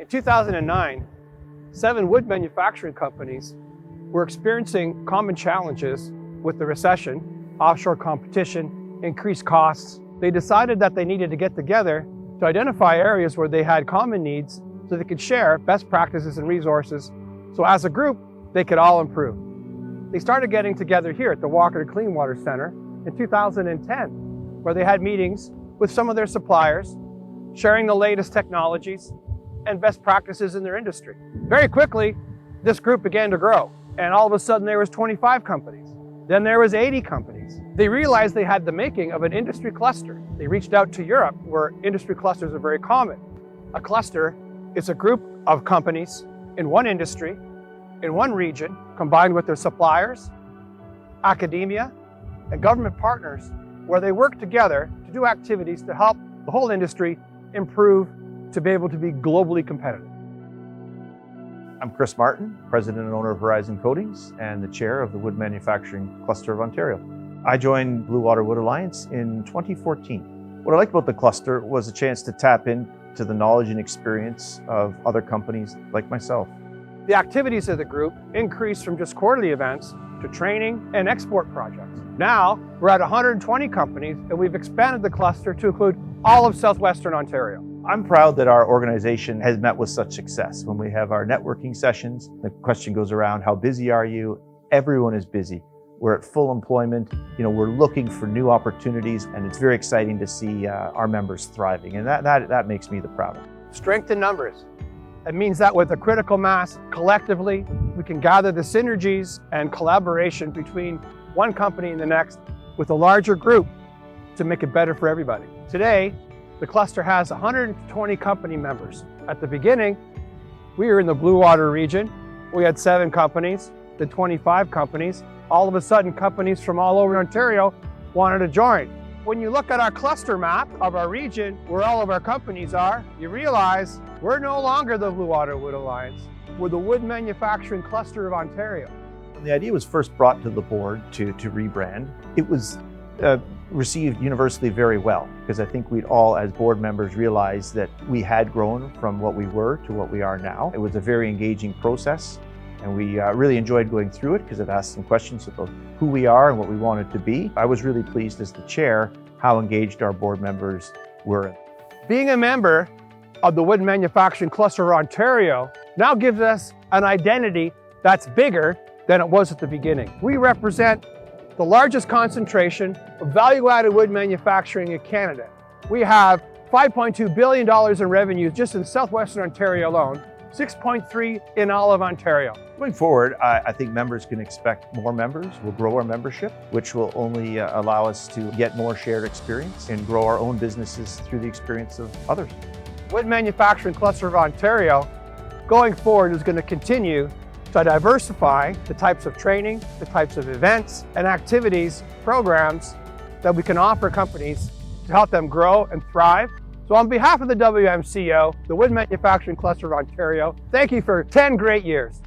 In 2009, 7 wood manufacturing companies were experiencing common challenges with the recession, offshore competition, increased costs. They decided that they needed to get together to identify areas where they had common needs so they could share best practices and resources, so as a group, they could all improve. They started getting together here at the Walker to Clean Water Center in 2010, where they had meetings with some of their suppliers, sharing the latest technologies and best practices in their industry. Very quickly, this group began to grow, and all of a sudden there was 25 companies. Then there was 80 companies. They realized they had the making of an industry cluster. They reached out to Europe, where industry clusters are very common. A cluster is a group of companies in one industry, in one region, combined with their suppliers, academia, and government partners, where they work together to do activities to help the whole industry improve to be able to be globally competitive. I'm Chris Martin, President and owner of Horizon Coatings and the chair of the Wood Manufacturing Cluster of Ontario. I joined Blue Water Wood Alliance in 2014. What I liked about the cluster was a chance to tap into the knowledge and experience of other companies like myself. The activities of the group increased from just quarterly events to training and export projects. Now, we're at 120 companies, and we've expanded the cluster to include all of southwestern Ontario. I'm proud that our organization has met with such success. When we have our networking sessions, the question goes around, how busy are you? Everyone is busy. We're at full employment. We're looking for new opportunities, and it's very exciting to see our members thriving, and that makes me the proudest. Strength in numbers. It means that with a critical mass, collectively, we can gather the synergies and collaboration between one company and the next with a larger group to make it better for everybody. Today, the cluster has 120 company members. At the beginning, we were in the Blue Water region. We had 7 companies, then 25 companies. All of a sudden, companies from all over Ontario wanted to join. When you look at our cluster map of our region, where all of our companies are, you realize we're no longer the Blue Water Wood Alliance. We're the Wood Manufacturing Cluster of Ontario. When the idea was first brought to the board to rebrand, it was received universally very well, because I think we'd all, as board members, realized that we had grown from what we were to what we are now. It was a very engaging process, and we really enjoyed going through it because it asked some questions about who we are and what we wanted to be. I was really pleased as the chair how engaged our board members were. Being a member of the Wood Manufacturing Cluster of Ontario now gives us an identity that's bigger than it was at the beginning. We represent the largest concentration of value-added wood manufacturing in Canada. We have $5.2 billion in revenues just in southwestern Ontario alone, 6.3 in all of Ontario. Going forward, I think members can expect more members. We'll grow our membership, which will only allow us to get more shared experience and grow our own businesses through the experience of others. Wood Manufacturing Cluster of Ontario, going forward, is going to continue to diversify the types of training, the types of events and activities, programs that we can offer companies to help them grow and thrive. So on behalf of the WMCO, the Wood Manufacturing Cluster of Ontario, thank you for 10 great years.